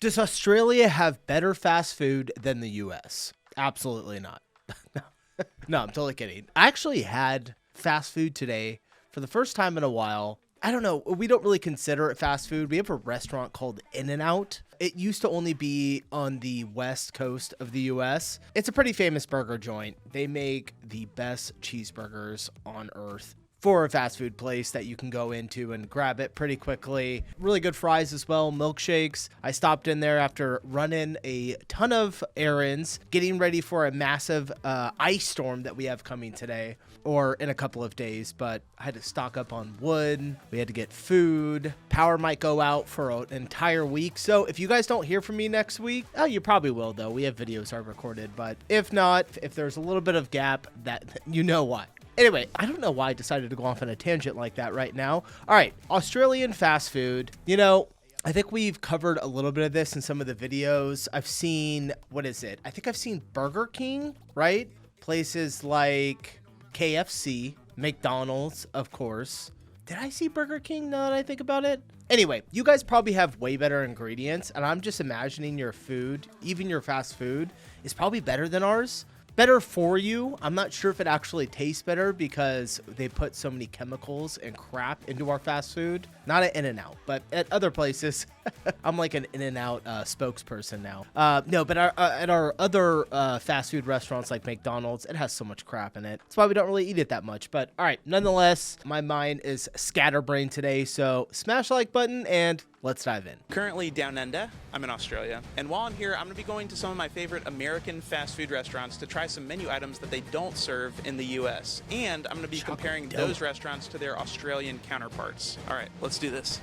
Does Australia have better fast food than the US? Absolutely not. No, I'm totally kidding. I actually had fast food today for the first time in a while. I don't know. We don't really consider it fast food. We have a restaurant called In-N-Out. It used to only be on the west coast of the US. It's a pretty famous burger joint. They make the best cheeseburgers on earth for a fast food place that you can go into and grab it pretty quickly. Really good fries as well, milkshakes. I stopped in there after running a ton of errands, getting ready for a massive ice storm that we have coming today or in a couple of days, but I had to stock up on wood. We had to get food. Power might go out for an entire week. So if you guys don't hear from me next week, oh, you probably will though. We have videos are recorded, but if not, if there's a little bit of gap, that you know why. Anyway, I don't know why I decided to go off on a tangent like that right now. All right, Australian fast food. You know, I think we've covered a little bit of this in some of the videos. I've seen, what is it? I think I've seen Burger King, right? Places like KFC, McDonald's, of course. Did I see Burger King now that I think about it? Anyway, you guys probably have way better ingredients, and I'm just imagining your food, even your fast food, is probably better than ours. Better for you. I'm not sure if it actually tastes better because they put so many chemicals and crap into our fast food. Not at In-N-Out, but at other places. I'm like an In-N-Out spokesperson now. No, but at our other fast food restaurants like McDonald's, it has so much crap in it. That's why we don't really eat it that much. But all right, nonetheless, my mind is scatterbrained today. So smash the like button and let's dive in. Currently down under, I'm in Australia, and while I'm here, I'm going to be going to some of my favorite American fast food restaurants to try some menu items that they don't serve in the US, and I'm going to be comparing those restaurants to their Australian counterparts. All right, let's do this.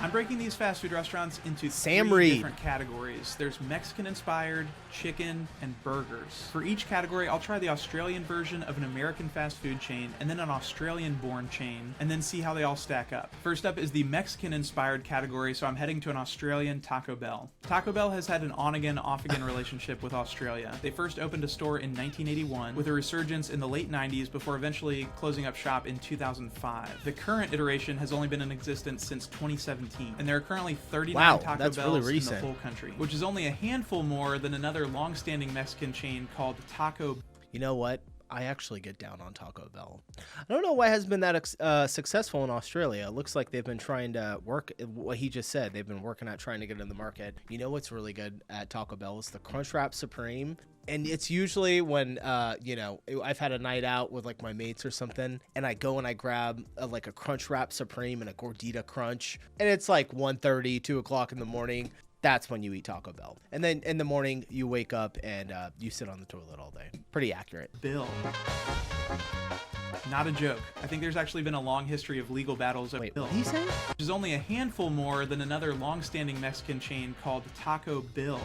I'm breaking these fast food restaurants into three different categories. There's Mexican-inspired, chicken, and burgers. For each category, I'll try the Australian version of an American fast food chain, and then an Australian-born chain, and then see how they all stack up. First up is the Mexican-inspired category, so I'm heading to an Australian Taco Bell. Taco Bell has had an on-again, off-again relationship with Australia. They first opened a store in 1981, with a resurgence in the late 90s before eventually closing up shop in 2005. The current iteration has only been in existence since 2017. And there are currently 39 Taco Bells in the whole country, which is only a handful more than another long-standing Mexican chain called Taco. You know what? I actually get down on Taco Bell. I don't know why it hasn't been that successful in Australia. It looks like they've been trying to work what he just said. They've been working at trying to get in the market. You know what's really good at Taco Bell is the Crunchwrap Supreme. And it's usually when, you know, I've had a night out with like my mates or something, and I go and I grab like a Crunchwrap Supreme and a Gordita Crunch, and it's like 1:30, 2 o'clock in the morning. That's when you eat Taco Bell. And then in the morning, you wake up and you sit on the toilet all day. Pretty accurate. Bill. Not a joke. I think there's actually been a long history of legal battles over Bill. What did he say? Which is only a handful more than another long-standing Mexican chain called Taco Bill.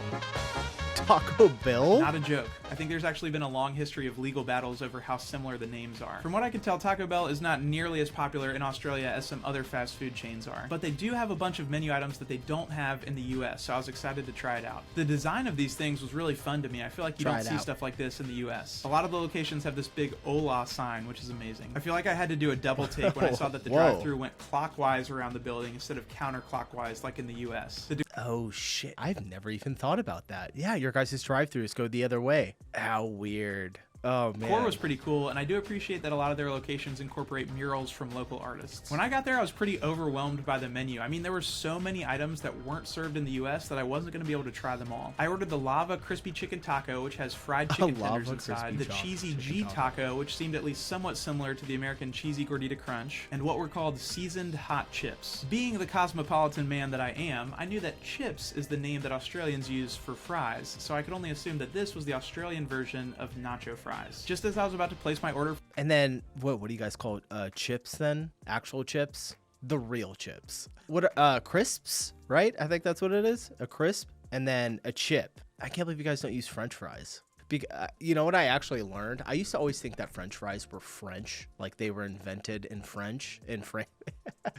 Taco Bell? Not a joke. I think there's actually been a long history of legal battles over how similar the names are. From what I can tell, Taco Bell is not nearly as popular in Australia as some other fast food chains are. But they do have a bunch of menu items that they don't have in the US, so I was excited to try it out. The design of these things was really fun to me. I feel like you don't see stuff like this in the US. A lot of the locations have this big Hola sign, which is amazing. I feel like I had to do a double take when I saw that the drive-thru went clockwise around the building instead of counterclockwise like in the US. Oh shit, I've never even thought about that. Yeah, your guys' drive-thrus go the other way. How weird. Oh man. Core was pretty cool, and I do appreciate that a lot of their locations incorporate murals from local artists. When I got there, I was pretty overwhelmed by the menu. I mean, there were so many items that weren't served in the US that I wasn't going to be able to try them all. I ordered the Lava Crispy Chicken Taco, which has fried chicken tenders inside, the Cheesy G Taco, which seemed at least somewhat similar to the American Cheesy Gordita Crunch, and what were called seasoned hot chips. Being the cosmopolitan man that I am, I knew that chips is the name that Australians use for fries, so I could only assume that this was the Australian version of nacho fries. Just as I was about to place my order. And then what do you guys call it? Chips then? Actual chips? The real chips. What crisps, right? I think that's what it is. A crisp and then a chip. I can't believe you guys don't use French fries. You know what I actually learned? I used to always think that French fries were French, like they were invented in French.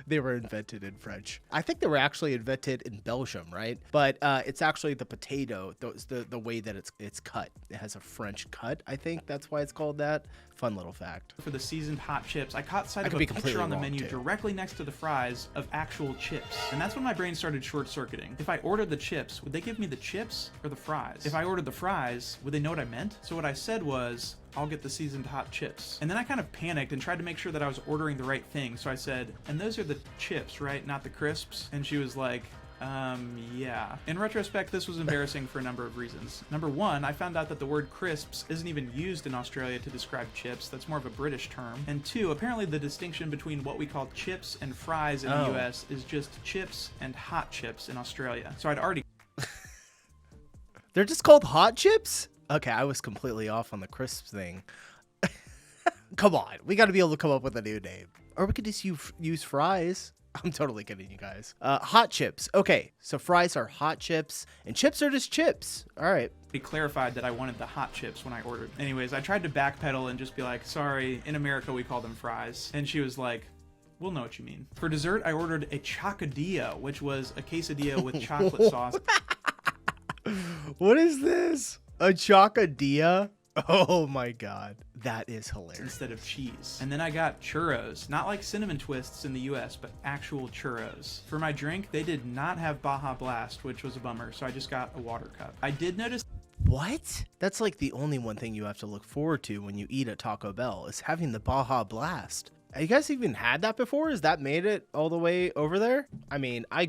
They were invented in French. I think they were actually invented in Belgium, right? But it's actually the potato, the way that it's cut. It has a French cut, I think that's why it's called that. Fun little fact. For the seasoned hot chips, I caught sight of a picture on the menu directly next to the fries of actual chips. And that's when my brain started short-circuiting. If I ordered the chips, would they give me the chips or the fries? If I ordered the fries, would they know what I meant? So what I said was, I'll get the seasoned hot chips. And then I kind of panicked and tried to make sure that I was ordering the right thing. So I said, and those are the chips, right? Not the crisps? And she was like, yeah. In retrospect, this was embarrassing for a number of reasons. Number one, I found out that the word crisps isn't even used in Australia to describe chips. That's more of a British term. And two, apparently the distinction between what we call chips and fries in the US is just chips and hot chips in Australia. So I'd already... They're just called hot chips? Okay, I was completely off on the crisps thing. Come on, we got to be able to come up with a new name. Or we could just use fries. I'm totally kidding you guys. Hot chips. Okay, so fries are hot chips, and chips are just chips. All right. He clarified that I wanted the hot chips when I ordered. Anyways, I tried to backpedal and just be like, sorry, in America we call them fries. And she was like, we'll know what you mean. For dessert, I ordered a chocodillo, which was a quesadilla with chocolate sauce. What is this? A chocodillo? Oh my god, that is hilarious. Instead of cheese. And then I got churros, not like cinnamon twists in the US, but actual churros. For my drink, they did not have Baja Blast, which was a bummer, so I just got a water cup. I did notice... What? That's like the only one thing you have to look forward to when you eat at Taco Bell is having the Baja Blast. Have you guys even had that before? Has that made it all the way over there? I mean, I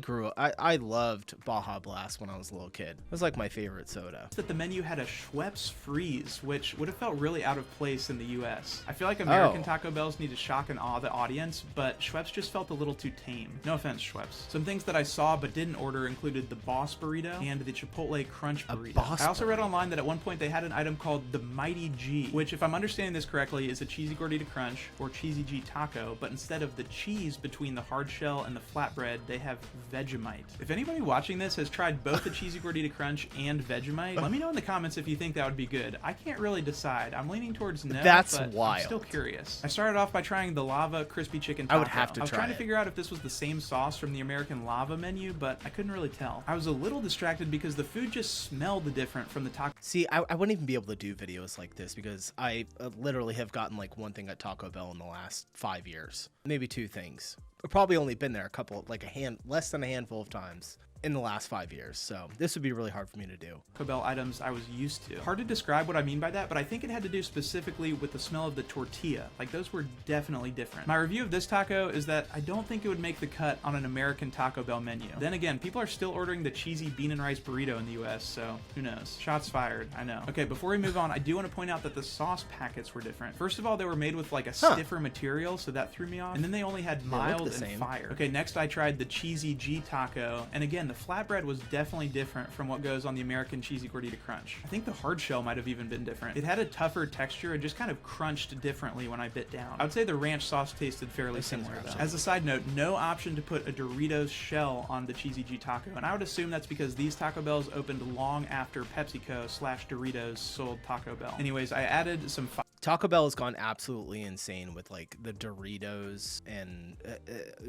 loved Baja Blast when I was a little kid. It was like my favorite soda. That the menu had a Schweppes Freeze, which would have felt really out of place in the US. I feel like American Taco Bells need to shock and awe the audience, but Schweppes just felt a little too tame. No offense, Schweppes. Some things that I saw but didn't order included the Boss Burrito and the Chipotle Crunch Burrito. I also read online that at one point they had an item called the Mighty G, which, if I'm understanding this correctly, is a cheesy gordita crunch or cheesy G taco, but instead of the cheese between the hard shell and the flatbread, they have Vegemite. If anybody watching this has tried both the cheesy gordita crunch and Vegemite, let me know in the comments if you think that would be good. I can't really decide. I'm leaning towards no, but wild. I'm still curious. I started off by trying the lava crispy chicken taco. I would have to try it. I was trying to figure out if this was the same sauce from the American lava menu, but I couldn't really tell. I was a little distracted because the food just smelled different from the taco. See, I wouldn't even be able to do videos like this because I literally have gotten like one thing at Taco Bell in the last 5 years. Maybe two things. I've probably only been there a couple, like less than a handful of times in the last 5 years, so this would be really hard for me to do. Taco Bell items I was used to. Hard to describe what I mean by that, but I think it had to do specifically with the smell of the tortilla. Like, those were definitely different. My review of this taco is that I don't think it would make the cut on an American Taco Bell menu. Then again, people are still ordering the cheesy bean and rice burrito in the US, so who knows? Shots fired, I know. Okay, before we move on, I do want to point out that the sauce packets were different. First of all, they were made with like a stiffer material, so that threw me off. And then they only had mild and fire. Okay, next I tried the cheesy G taco, and again, the flatbread was definitely different from what goes on the American cheesy gordita crunch. I think the hard shell might have even been different. It had a tougher texture and just kind of crunched differently when I bit down. I would say the ranch sauce tasted fairly similar though. As a side note, no option to put a Doritos shell on the cheesy G taco, and I would assume that's because these Taco Bells opened long after PepsiCo/Doritos sold Taco Bell. Anyways, I added some Taco Bell has gone absolutely insane with like the Doritos and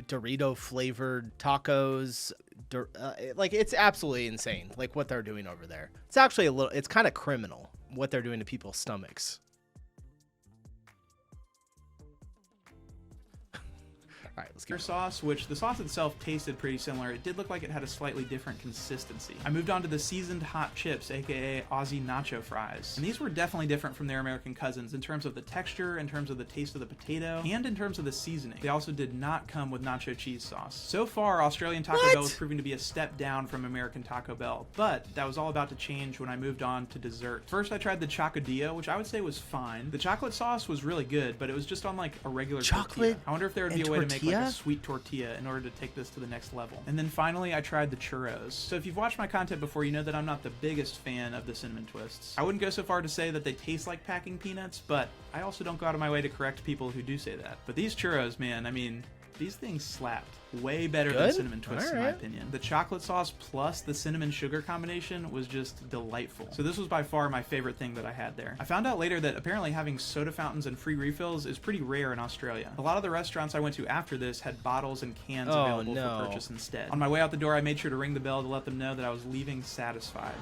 Dorito flavored tacos. Like, it's absolutely insane, like what they're doing over there. It's actually it's kind of criminal what they're doing to people's stomachs. All right, let's get sauce, which the sauce itself tasted pretty similar. It did look like it had a slightly different consistency. I moved on to the seasoned hot chips, aka Aussie nacho fries. And these were definitely different from their American cousins in terms of the texture, in terms of the taste of the potato, and in terms of the seasoning. They also did not come with nacho cheese sauce. So far, Australian Taco Bell was proving to be a step down from American Taco Bell, but that was all about to change when I moved on to dessert. First, I tried the chocodillo, which I would say was fine. The chocolate sauce was really good, but it was just on like a regular tortilla. I wonder if there would be a way to make like a sweet tortilla in order to take this to the next level. And then finally, I tried the churros. So if you've watched my content before, you know that I'm not the biggest fan of the cinnamon twists. I wouldn't go so far to say that they taste like packing peanuts, but I also don't go out of my way to correct people who do say that. But these churros, man, I mean, these things slapped. way better than Good? cinnamon twists in my opinion. The chocolate sauce plus the cinnamon sugar combination was just delightful. So this was by far my favorite thing that I had there. I found out later that apparently having soda fountains and free refills is pretty rare in Australia. A lot of the restaurants I went to after this had bottles and cans available for purchase instead. On my way out the door, I made sure to ring the bell to let them know that I was leaving satisfied.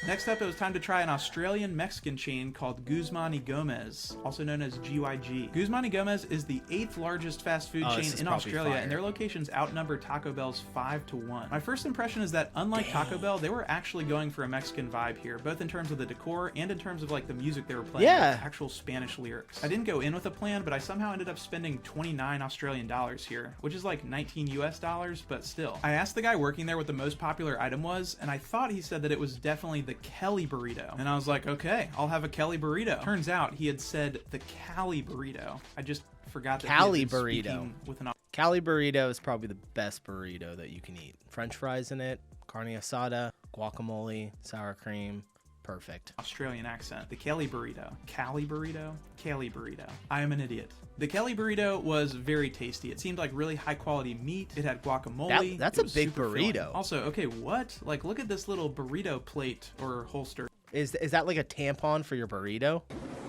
Next up, it was time to try an Australian Mexican chain called Guzman y Gomez, also known as GYG. Guzman y Gomez is the 8th largest fast food chain in Australia, and their locations outnumber Taco Bell's 5-1. My first impression is that unlike Taco Bell, they were actually going for a Mexican vibe here, both in terms of the decor and in terms of like the music they were playing with actual Spanish lyrics. I didn't go in with a plan, but I somehow ended up spending 29 Australian dollars here, which is like 19 US dollars, but still. I asked the guy working there what the most popular item was, and I thought he said that it was definitely the Kelly burrito. And I was like, okay, I'll have a Kelly burrito. Turns out he had said the Cali burrito. I just forgot that Cali he had been burrito. speaking with an Cali burrito is probably the best burrito that you can eat. French fries in it, carne asada, guacamole, sour cream. Perfect. Australian accent. The Kelly burrito. Cali burrito? Kelly burrito. I am an idiot. The Kelly burrito was very tasty. It seemed like really high quality meat. It had guacamole. That's a big burrito. Filling. Also, okay, what? Like, look at this little burrito plate or holster. Is that like a tampon for your burrito?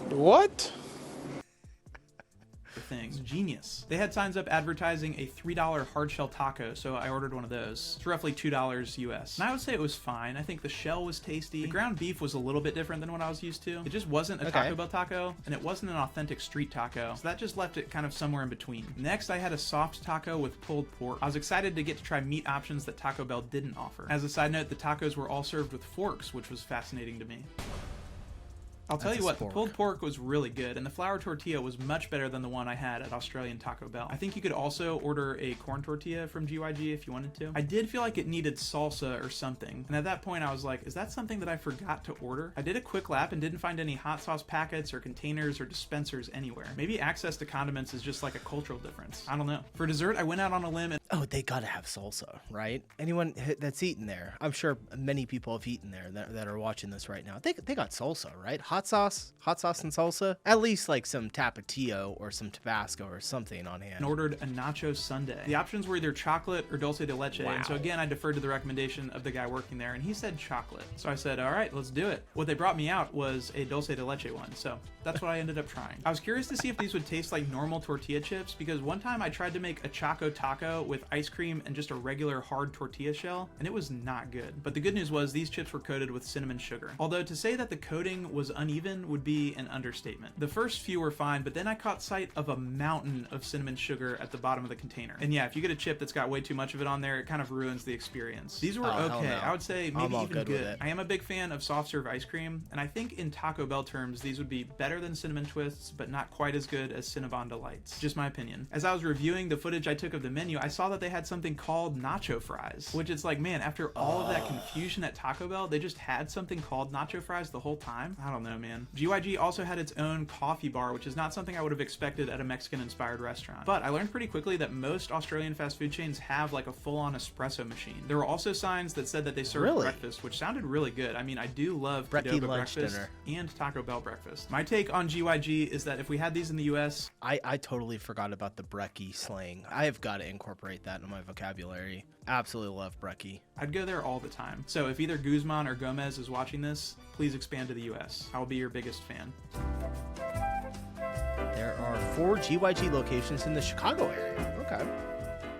What? Things. Genius. They had signs up advertising a $3 hard shell taco, so I ordered one of those. It's roughly $2 US. And I would say it was fine. I think the shell was tasty. The ground beef was a little bit different than what I was used to. It just wasn't a Taco Bell taco, and it wasn't an authentic street taco, so that just left it kind of somewhere in between. Next, I had a soft taco with pulled pork. I was excited to get to try meat options that Taco Bell didn't offer. As a side note, the tacos were all served with forks, which was fascinating to me. I'll tell you what, the pulled pork was really good, and the flour tortilla was much better than the one I had at Australian Taco Bell. I think you could also order a corn tortilla from GYG if you wanted to. I did feel like it needed salsa or something, and at that point I was like, is that something that I forgot to order? I did a quick lap and didn't find any hot sauce packets or containers or dispensers anywhere. Maybe access to condiments is just like a cultural difference. I don't know. For dessert, I went out on a limb and oh, they gotta have salsa, right? Anyone that's eaten there, I'm sure many people have eaten there that are watching this right now. They got salsa, right? Hot sauce and salsa. At least like some Tapatio or some Tabasco or something on hand. and ordered a nacho sundae. The options were either chocolate or dulce de leche, and so again I deferred to the recommendation of the guy working there, and he said chocolate. So I said, all right, let's do it. What they brought me out was a dulce de leche one, so that's what I ended up trying. I was curious to see if these would taste like normal tortilla chips, because one time I tried to make a Choco Taco with ice cream and just a regular hard tortilla shell, and it was not good. But the good news was these chips were coated with cinnamon sugar. Although to say that the coating was uneven would be an understatement. The first few were fine, but then I caught sight of a mountain of cinnamon sugar at the bottom of the container. And yeah, if you get a chip that's got way too much of it on there, it kind of ruins the experience. These were okay. No. I would say maybe even good. I am a big fan of soft serve ice cream, and I think in Taco Bell terms, these would be better than Cinnamon Twists, but not quite as good as Cinnabon Delights. Just my opinion. As I was reviewing the footage I took of the menu, I saw that they had something called nacho fries, which it's like, man, after all of that confusion at Taco Bell, they just had something called nacho fries the whole time? I don't know, man. GYG also had its own coffee bar, which is not something I would have expected at a Mexican-inspired restaurant. But I learned pretty quickly that most Australian fast food chains have like a full-on espresso machine. There were also signs that said that they served breakfast, which sounded really good. I mean, I do love Qdoba breakfast and Taco Bell breakfast. My take on GYG is that if we had these in the US... I totally forgot about the brekkie slang. I have got to incorporate that in my vocabulary. Absolutely love brekkie. I'd go there all the time. So if either Guzman or Gomez is watching this, please expand to the US. I will be your biggest fan. There are 4 GYG locations in the Chicago area. Okay.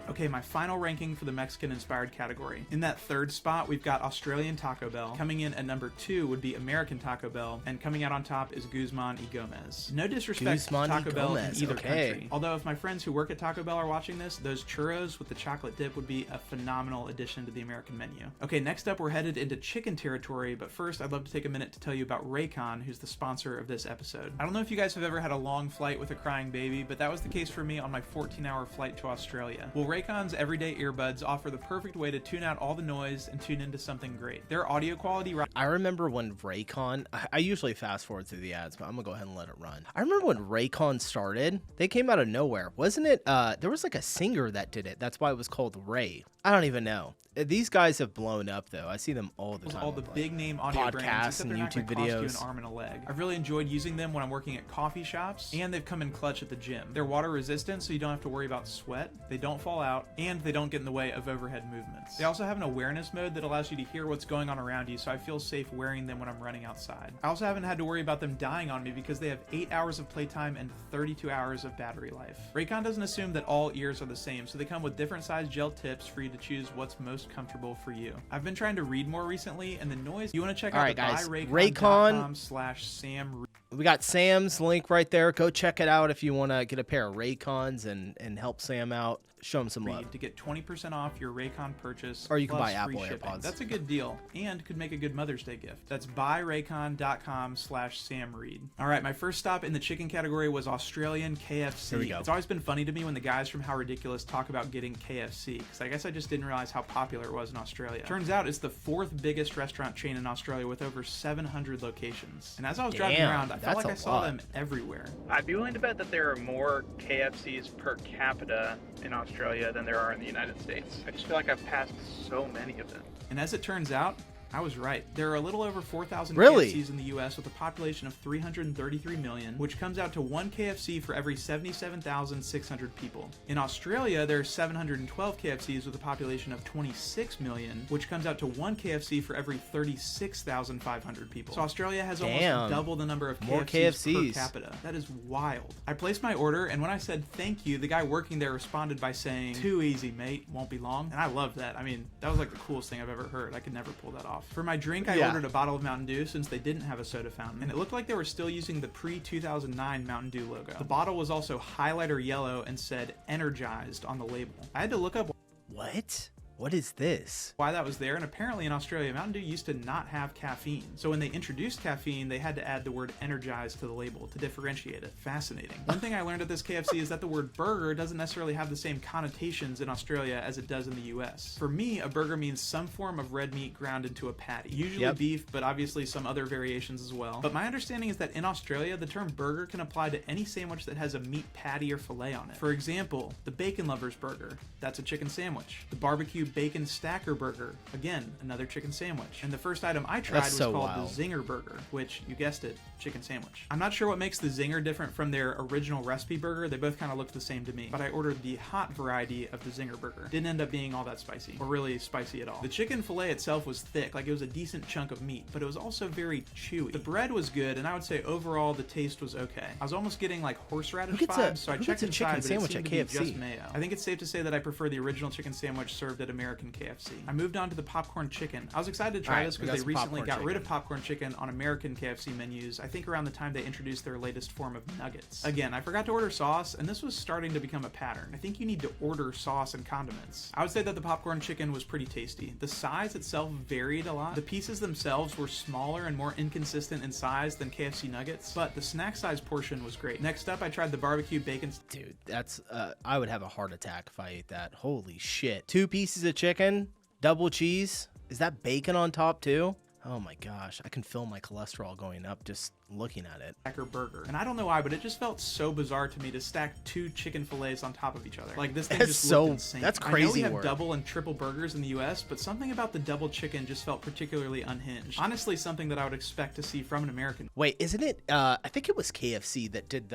Okay, my final ranking for the Mexican-inspired category. In that third spot, we've got Australian Taco Bell. Coming in at number 2 would be American Taco Bell, and coming out on top is Guzman y Gomez. No disrespect to Taco Bell in either country. Although if my friends who work at Taco Bell are watching this, those churros with the chocolate dip would be a phenomenal addition to the American menu. Okay, next up we're headed into chicken territory, but first I'd love to take a minute to tell you about Raycon, who's the sponsor of this episode. I don't know if you guys have ever had a long flight with a crying baby, but that was the case for me on my 14-hour flight to Australia. Well, Raycon's everyday earbuds offer the perfect way to tune out all the noise and tune into something great. Their audio quality... I remember when Raycon... I usually fast forward through the ads, but I'm gonna go ahead and let it run. I remember when Raycon started. They came out of nowhere. Wasn't it... there was like a singer that did it. That's why it was called Ray. I don't even know. These guys have blown up, though. I see them all the time. All the big name audio brands, and YouTube videos. Cost you an arm and a leg. I've really enjoyed using them when I'm working at coffee shops, and they've come in clutch at the gym. They're water resistant, so you don't have to worry about sweat. They don't fall out, and they don't get in the way of overhead movements. They also have an awareness mode that allows you to hear what's going on around you, so I feel safe wearing them when I'm running outside. I also haven't had to worry about them dying on me because they have 8 hours of playtime and 32 hours of battery life. Raycon doesn't assume that all ears are the same, so they come with different size gel tips for you to choose what's most comfortable for you. I've been trying to read more recently, and the noise, you want to check out the buyraycon.com/Sam. We got Sam's link right there. Go check it out if you want to get a pair of Raycons and help Sam out. Show him some love. To get 20% off your Raycon purchase, or you can buy free Apple shipping. AirPods. That's a good deal, and could make a good Mother's Day gift. That's buyraycon.com/Sam Reed. All right, my first stop in the chicken category was Australian KFC. Here we go. It's always been funny to me when the guys from How Ridiculous talk about getting KFC, because I guess I just didn't realize how popular it was in Australia. Turns out it's the 4th biggest restaurant chain in Australia with over 700 locations. And as I was driving around, I felt like I saw them everywhere. I'd be willing to bet that there are more KFCs per capita in Australia than there are in the United States. I just feel like I've passed so many of them. And as it turns out, I was right. There are a little over 4,000 Really? KFCs in the U.S. with a population of 333 million, which comes out to 1 KFC for every 77,600 people. In Australia, there are 712 KFCs with a population of 26 million, which comes out to 1 KFC for every 36,500 people. So Australia has almost double the number of More KFCs per capita. That is wild. I placed my order, and when I said thank you, the guy working there responded by saying, "Too easy, mate. Won't be long." And I loved that. I mean, that was like the coolest thing I've ever heard. I could never pull that off. For my drink, I ordered a bottle of Mountain Dew since they didn't have a soda fountain, and it looked like they were still using the pre-2009 Mountain Dew logo. The bottle was also highlighter yellow and said "energized" on the label. I had to look up What? What is this? why that was there, and apparently in Australia, Mountain Dew used to not have caffeine. So when they introduced caffeine, they had to add the word energized to the label to differentiate it. Fascinating. One thing I learned at this KFC is that the word burger doesn't necessarily have the same connotations in Australia as it does in the US. For me, a burger means some form of red meat ground into a patty. Usually beef, but obviously some other variations as well. But my understanding is that in Australia, the term burger can apply to any sandwich that has a meat patty or filet on it. For example, the Bacon Lovers Burger, that's a chicken sandwich. The barbecue bacon stacker burger, again, another chicken sandwich. And the first item I tried was called the Zinger Burger, which, you guessed it, chicken sandwich. I'm not sure what makes the Zinger different from their original recipe burger. They both kind of looked the same to me, but I ordered the hot variety of the Zinger Burger. Didn't end up being all that spicy, or really spicy at all. The chicken fillet itself was thick, like it was a decent chunk of meat, but it was also very chewy. The bread was good, and I would say overall the taste was okay. I was almost getting like horseradish vibes, so I checked inside, but it seemed to be just mayo. I think it's safe to say that I prefer the original chicken sandwich served at American KFC. I moved on to the popcorn chicken. I was excited to try this because they recently got rid of popcorn chicken on American KFC menus, I think around the time they introduced their latest form of nuggets. Again, I forgot to order sauce, and this was starting to become a pattern. I think you need to order sauce and condiments. I would say that the popcorn chicken was pretty tasty. The size itself varied a lot. The pieces themselves were smaller and more inconsistent in size than KFC nuggets, but the snack size portion was great. Next up, I tried the barbecue bacon. Dude, that's, I would have a heart attack if I ate that. Holy shit. 2 pieces of chicken, double cheese. Is that bacon on top too? Oh my gosh, I can feel my cholesterol going up just looking at it. Burger. And I don't know why, but it just felt so bizarre to me to stack 2 chicken fillets on top of each other. Like, this thing just looked insane. That's crazy. I know we have double and triple burgers in the US, but something about the double chicken just felt particularly unhinged. Honestly, something that I would expect to see from an American. Wait, isn't it, I think it was KFC that did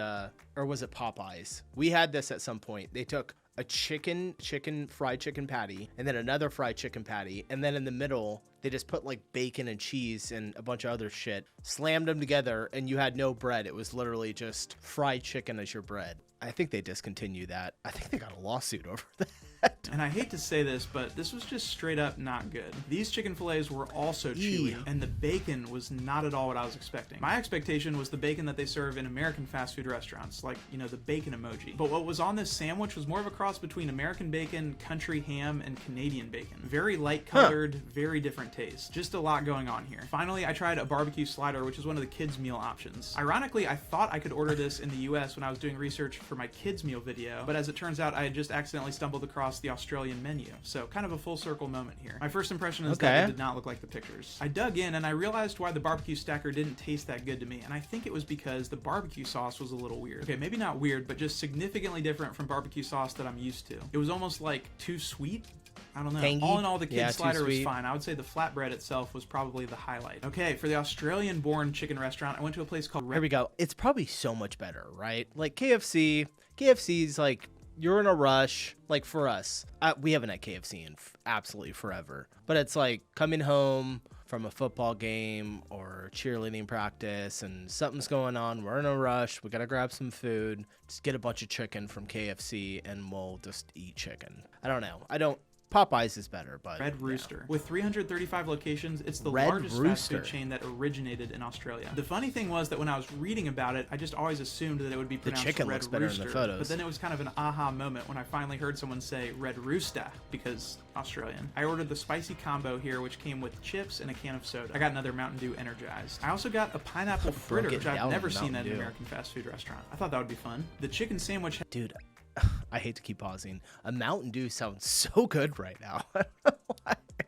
or was it Popeyes? We had this at some point. They took a fried chicken patty, and then another fried chicken patty, and then in the middle they just put like bacon and cheese and a bunch of other shit, slammed them together, and you had no bread. It was literally just fried chicken as your bread. I think they discontinued that. I think they got a lawsuit over that. And I hate to say this, but this was just straight up not good. These chicken fillets were also chewy, and the bacon was not at all what I was expecting. My expectation was the bacon that they serve in American fast food restaurants, like, you know, the bacon emoji. But what was on this sandwich was more of a cross between American bacon, country ham, and Canadian bacon. Very light colored, very different taste. Just a lot going on here. Finally, I tried a barbecue slider, which is one of the kids' meal options. Ironically, I thought I could order this in the US when I was doing research for my kids' meal video, but as it turns out, I had just accidentally stumbled across the Australian menu. So kind of a full circle moment here. My first impression is that it did not look like the pictures. I dug in and I realized why the barbecue stacker didn't taste that good to me, and I think it was because the barbecue sauce was a little weird. Okay, maybe not weird, but just significantly different from barbecue sauce that I'm used to. It was almost like too sweet. I don't know. Tangy? All in all, the kid slider was fine. I would say the flatbread itself was probably the highlight. Okay, for the Australian-born chicken restaurant, I went to a place called... Here we go. It's probably so much better, right? Like KFC's like you're in a rush. Like for us, we haven't had KFC in absolutely forever, but it's like coming home from a football game or cheerleading practice and something's going on. We're in a rush. We got to grab some food. Just get a bunch of chicken from KFC and we'll just eat chicken. I don't know. Popeyes is better, but Red Rooster. With 335 locations, it's the Red largest fast Rooster. food chain that originated in Australia. The funny thing was that when I was reading about it, I just always assumed that it would be pronounced chicken Red looks better in Rooster. the photos. But then it was kind of an aha moment when I finally heard someone say Red Rooster because Australian. I ordered the spicy combo here, which came with chips and a can of soda. I got another Mountain Dew Energized. I also got a pineapple fritter, which I've never seen at an American fast food restaurant. I thought that would be fun. The chicken sandwich... Dude, I hate to keep pausing. A Mountain Dew sounds so good right now.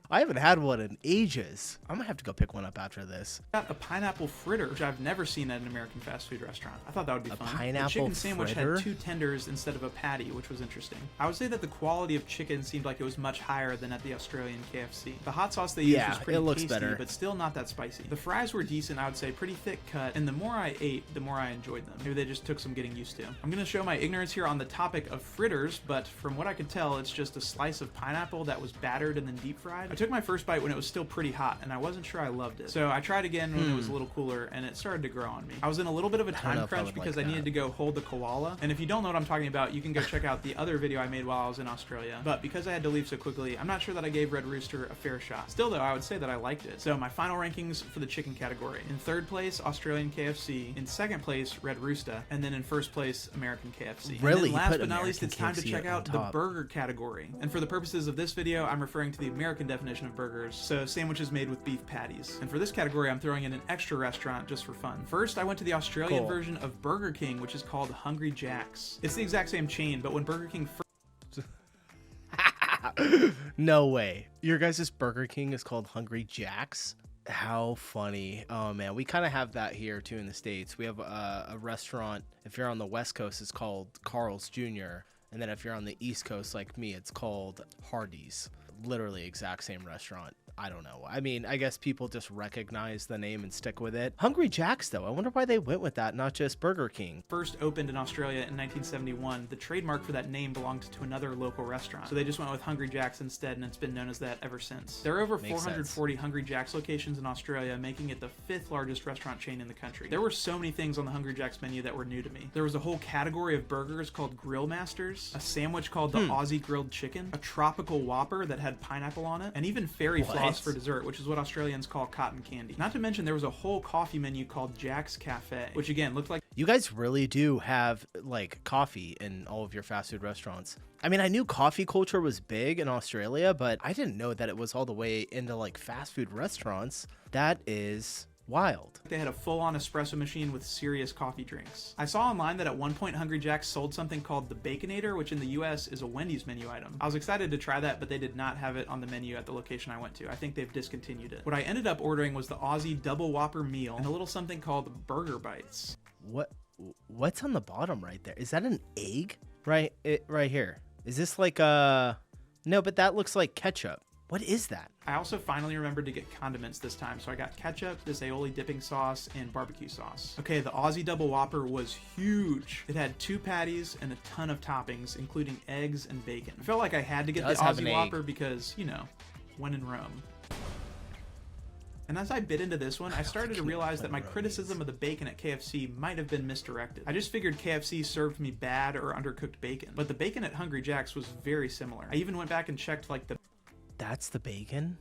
I haven't had one in ages. I'm gonna have to go pick one up after this. Got a pineapple fritter, which I've never seen at an American fast food restaurant. I thought that would be fun. Pineapple the chicken sandwich fritter? had 2 tenders instead of a patty, which was interesting. I would say that the quality of chicken seemed like it was much higher than at the Australian KFC. The hot sauce they used was pretty it looks tasty, better. but still not that spicy. The fries were decent, I would say, pretty thick cut, and the more I ate, the more I enjoyed them. Maybe they just took some getting used to. I'm gonna show my ignorance here on the topic of fritters, but from what I could tell, it's just a slice of pineapple that was battered and then deep fried. I took my first bite when it was still pretty hot, and I wasn't sure I loved it. So I tried again when it was a little cooler, and it started to grow on me. I was in a little bit of a time crunch because I needed to go hold the koala. And if you don't know what I'm talking about, you can go check out the other video I made while I was in Australia. But because I had to leave so quickly, I'm not sure that I gave Red Rooster a fair shot. Still though, I would say that I liked it. So my final rankings for the chicken category. In third place, Australian KFC. In second place, Red Rooster. And then in first place, American KFC. Really? And then last You put but not least, American it's time to KFC check on out the top. burger category. And for the purposes of this video, I'm referring to the American definition of burgers. So sandwiches made with beef patties. And for this category, I'm throwing in an extra restaurant just for fun. First, I went to the Australian Cool. version of Burger King, which is called Hungry Jack's. It's the exact same chain, but when Burger King No way. Your guys' Burger King is called Hungry Jack's? How funny. Oh man, we kind of have that here too in the States. We have a restaurant, if you're on the West Coast, it's called Carl's Jr. And then if you're on the East Coast like me, it's called Hardee's. Literally exact same restaurant. I don't know. I mean, I guess people just recognize the name and stick with it. Hungry Jack's, though. I wonder why they went with that, not just Burger King. first opened in Australia in 1971, the trademark for that name belonged to another local restaurant. So they just went with Hungry Jack's instead, and it's been known as that ever since. There are over Makes 440 Hungry Jack's locations in Australia, making it the 5th largest restaurant chain in the country. There were so many things on the Hungry Jack's menu that were new to me. There was a whole category of burgers called Grill Masters, a sandwich called the Aussie Grilled Chicken, a tropical Whopper that had pineapple on it, and even fairy floss for dessert, which is what Australians call cotton candy. Not to mention there was a whole coffee menu called Jack's Cafe, which again looked like... You guys really do have like coffee in all of your fast food restaurants. I mean, I knew coffee culture was big in Australia, but I didn't know that it was all the way into like fast food restaurants. That is wild. They had a full-on espresso machine with serious coffee drinks. I saw online that at one point Hungry Jack's sold something called the Baconator, which in the US is a Wendy's menu item. I was excited to try that, but they did not have it on the menu at the location I went to. I think they've discontinued it. What I ended up ordering was the Aussie Double Whopper meal and a little something called Burger Bites. What's on the bottom right there? Is that an egg? Right here. Is this like a... No, but that looks like ketchup. What is that? I also finally remembered to get condiments this time, so I got ketchup, this aioli dipping sauce, and barbecue sauce. Okay, the Aussie Double Whopper was huge. It had 2 patties and a ton of toppings, including eggs and bacon. I felt like I had to get the Aussie Whopper because, you know, when in Rome. And as I bit into this one, I started to realize that my criticism of the bacon at KFC might have been misdirected. I just figured KFC served me bad or undercooked bacon, but the bacon at Hungry Jack's was very similar. I even went back and checked like the... That's the bacon?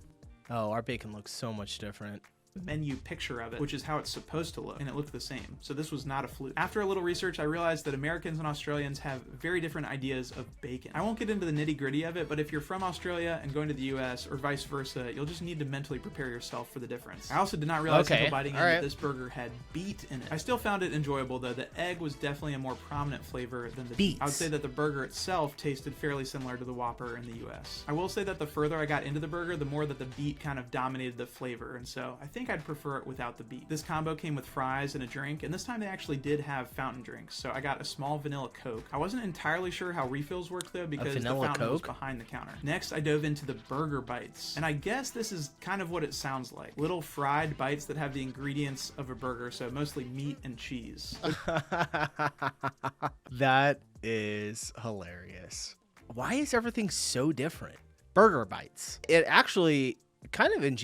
Oh, our bacon looks so much different. menu picture of it, which is how it's supposed to look, and it looked the same. So this was not a fluke. After a little research, I realized that Americans and Australians have very different ideas of bacon. I won't get into the nitty-gritty of it, but if you're from Australia and going to the US or vice versa, you'll just need to mentally prepare yourself for the difference. I also did not realize until biting in that this burger had beet in it. I still found it enjoyable though. The egg was definitely a more prominent flavor than the beet. I would say that the burger itself tasted fairly similar to the Whopper in the US. I will say that the further I got into the burger, the more that the beet kind of dominated the flavor, and so I think think I'd prefer it without the beef. This combo came with fries and a drink, and this time they actually did have fountain drinks, so I got a small vanilla Coke. I wasn't entirely sure how refills worked though, because the fountain was behind the counter. Next, I dove into the burger bites, and I guess this is kind of what it sounds like. Little fried bites that have the ingredients of a burger, so mostly meat and cheese. That is hilarious. Why is everything so different? Burger bites. It actually kind of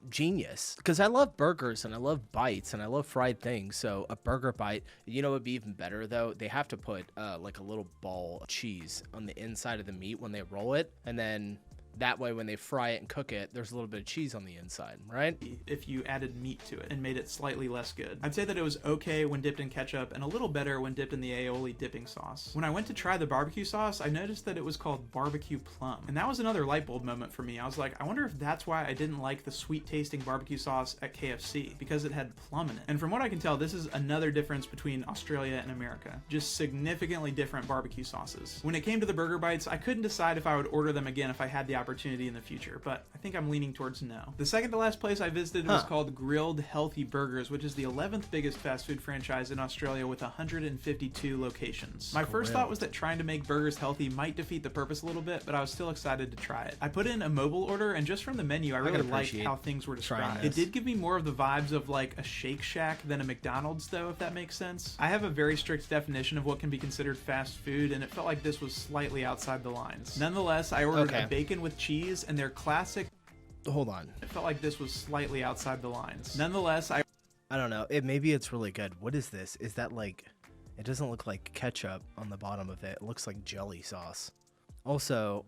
genius, because I love burgers and I love bites and I love fried things. So a burger bite, you know, would be even better though. They have to put like a little ball of cheese on the inside of the meat when they roll it, and then that way when they fry it and cook it, there's a little bit of cheese on the inside, right? If you added meat to it and made it slightly less good. I'd say that it was okay when dipped in ketchup and a little better when dipped in the aioli dipping sauce. When I went to try the barbecue sauce, I noticed that it was called barbecue plum. And that was another light bulb moment for me. I was like, I wonder if that's why I didn't like the sweet tasting barbecue sauce at KFC, because it had plum in it. And from what I can tell, this is another difference between Australia and America. Just significantly different barbecue sauces. When it came to the burger bites, I couldn't decide if I would order them again if I had the opportunity in the future, but I think I'm leaning towards no. The second to last place I visited was called Grilled Healthy Burgers, which is the 11th biggest fast food franchise in Australia with 152 locations. My first thought was that trying to make burgers healthy might defeat the purpose a little bit, but I was still excited to try it. I put in a mobile order, and just from the menu, I really liked how things were described. It did give me more of the vibes of like a Shake Shack than a McDonald's though, if that makes sense. I have a very strict definition of what can be considered fast food, and it felt like this was slightly outside the lines. Nonetheless, I ordered a bacon with cheese and their classic. Hold on. It felt like this was slightly outside the lines. Nonetheless, I don't know. Maybe it's really good. What is this? Is that like? It doesn't look like ketchup on the bottom of it. It looks like jelly sauce. Also,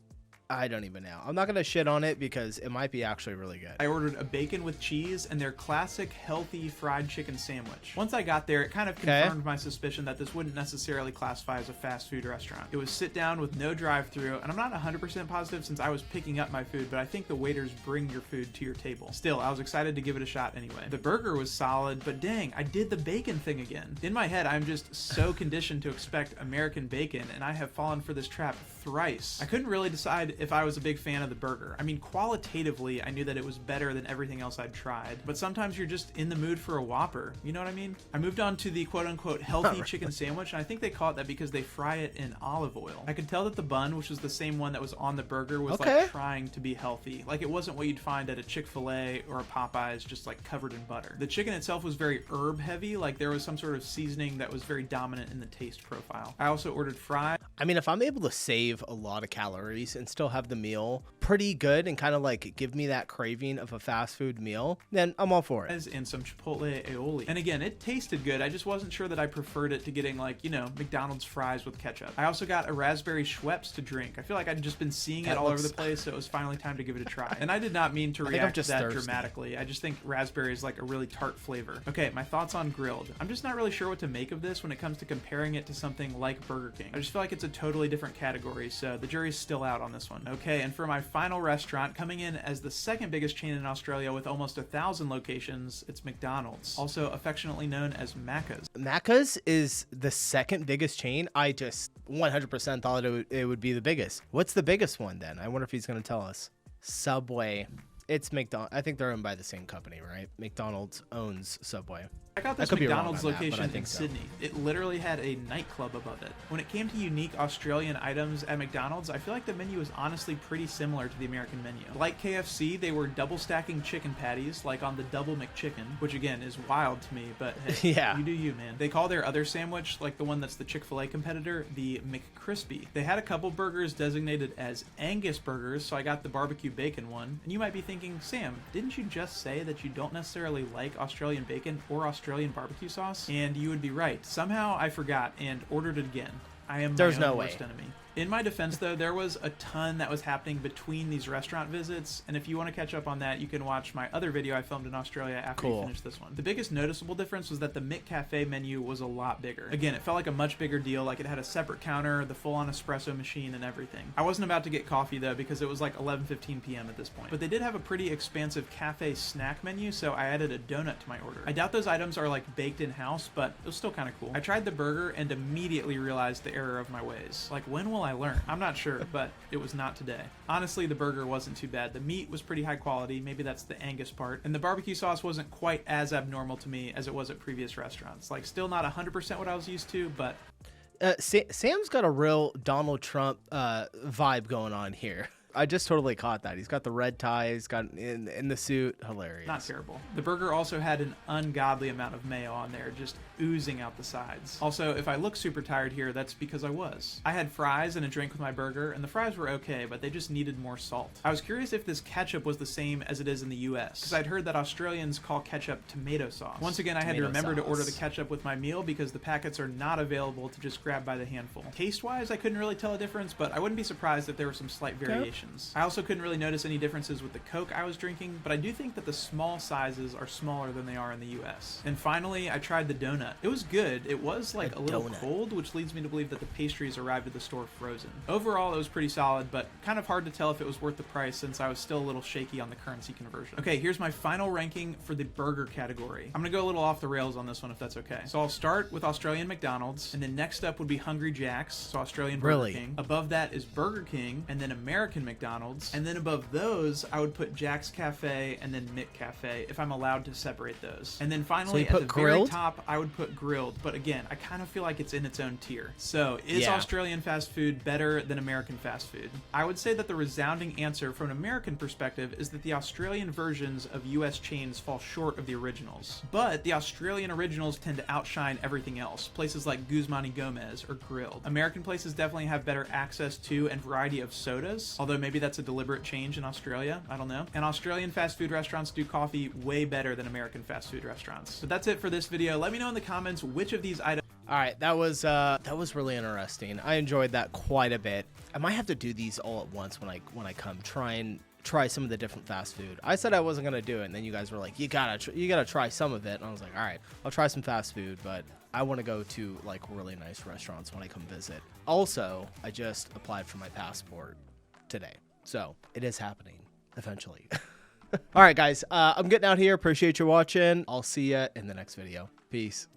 I don't even know. I'm not going to shit on it because it might be actually really good. I ordered a bacon with cheese and their classic healthy fried chicken sandwich. Once I got there, it kind of confirmed my suspicion that this wouldn't necessarily classify as a fast food restaurant. It was sit down with no drive-thru, and I'm not 100% positive since I was picking up my food, but I think the waiters bring your food to your table. Still, I was excited to give it a shot anyway. The burger was solid, but dang, I did the bacon thing again. In my head, I'm just so conditioned to expect American bacon, and I have fallen for this trap thrice. I couldn't really decide if I was a big fan of the burger. I mean, qualitatively, I knew that it was better than everything else I'd tried, but sometimes you're just in the mood for a Whopper. You know what I mean? I moved on to the quote-unquote healthy chicken sandwich, and I think they call it that because they fry it in olive oil. I could tell that the bun, which was the same one that was on the burger, was like trying to be healthy. Like it wasn't what you'd find at a Chick-fil-A or a Popeyes, just like covered in butter. The chicken itself was very herb heavy, like there was some sort of seasoning that was very dominant in the taste profile. I also ordered fries. I mean, if I'm able to save a lot of calories and still have the meal pretty good and kind of like give me that craving of a fast food meal, then I'm all for it. And some Chipotle aioli. And again, it tasted good. I just wasn't sure that I preferred it to getting like, you know, McDonald's fries with ketchup. I also got a raspberry Schweppes to drink. I feel like I'd just been seeing it all over the place, so it was finally time to give it a try. And I did not mean to react that dramatically. I just think raspberry is like a really tart flavor. Okay, my thoughts on grilled. I'm just not really sure what to make of this when it comes to comparing it to something like Burger King. I just feel like it's a totally different category, so the jury's still out on this one. Okay, and for my final restaurant, coming in as the second biggest chain in Australia with almost 1,000 locations, it's McDonald's, also affectionately known as Macca's. Macca's is the second biggest chain. I just 100% thought it would be the biggest. What's the biggest one then? I wonder if he's going to tell us. Subway. It's McDonald's. I think they're owned by the same company, right? McDonald's owns Subway. I got this McDonald's location in Sydney. It literally had a nightclub above it. When it came to unique Australian items at McDonald's, I feel like the menu was honestly pretty similar to the American menu. Like KFC, they were double stacking chicken patties, like on the double McChicken, which again is wild to me, but hey, yeah, you do you, man. They call their other sandwich, like the one that's the Chick-fil-A competitor, the McCrispy. They had a couple burgers designated as Angus burgers, so I got the barbecue bacon one. And you might be thinking, Sam, didn't you just say that you don't necessarily like Australian bacon or Australian barbecue sauce? And you would be right. Somehow I forgot and ordered it again. I am my own worst enemy. In my defense, though, there was a ton that was happening between these restaurant visits, and if you want to catch up on that, you can watch my other video I filmed in Australia after you finish this one. The biggest noticeable difference was that the McCafe menu was a lot bigger. Again, it felt like a much bigger deal, like it had a separate counter, the full-on espresso machine, and everything. I wasn't about to get coffee, though, because it was like 11:15 p.m. at this point. But they did have a pretty expansive cafe snack menu, so I added a donut to my order. I doubt those items are like baked in-house, but it was still kind of cool. I tried the burger and immediately realized the error of my ways. Like, when will I I learn. I'm not sure, but it was not today. Honestly, the burger wasn't too bad. The meat was pretty high quality. Maybe that's the Angus part. And the barbecue sauce wasn't quite as abnormal to me as it was at previous restaurants. Like, still not 100% what I was used to, but... Sam's got a real Donald Trump vibe going on here. I just totally caught that. He's got the red tie. He's got in the suit. Hilarious. Not terrible. The burger also had an ungodly amount of mayo on there, just oozing out the sides. Also, if I look super tired here, that's because I was. I had fries and a drink with my burger, and the fries were okay, but they just needed more salt. I was curious if this ketchup was the same as it is in the US, because I'd heard that Australians call ketchup tomato sauce. Once again, I had to remember to order the ketchup with my meal because the packets are not available to just grab by the handful. Taste-wise, I couldn't really tell a difference, but I wouldn't be surprised if there were some slight variations. I also couldn't really notice any differences with the Coke I was drinking, but I do think that the small sizes are smaller than they are in the US. And finally, I tried the donut. It was good. It was like a little cold, which leads me to believe that the pastries arrived at the store frozen. Overall, it was pretty solid, but kind of hard to tell if it was worth the price since I was still a little shaky on the currency conversion. Okay, here's my final ranking for the burger category. I'm gonna go a little off the rails on this one if that's okay. So I'll start with Australian McDonald's, and then next up would be Hungry Jack's, so Australian Burger King. Above that is Burger King, and then American McDonald's, and then above those, I would put Jack's Cafe and then Mick Cafe if I'm allowed to separate those. And then finally, at the very top, I would put grilled, but again, I kind of feel like it's in its own tier. So, is Australian fast food better than American fast food? I would say that the resounding answer from an American perspective is that the Australian versions of US chains fall short of the originals. But the Australian originals tend to outshine everything else, places like Guzman y Gomez or Grilled. American places definitely have better access to and variety of sodas, although maybe that's a deliberate change in Australia, I don't know. And Australian fast food restaurants do coffee way better than American fast food restaurants. But that's it for this video. Let me know in the comments which of these items... All right, that was really interesting. I enjoyed that quite a bit. I might have to do these all at once when I come try some of the different fast food. I said I wasn't gonna do it, and then you guys were like, you gotta try some of it, and I was like, all right, I'll try some fast food, but I want to go to like really nice restaurants when I come visit. Also, I just applied for my passport today, so it is happening eventually. All right, guys, I'm getting out here. Appreciate you watching. I'll see you in the next video. Peace.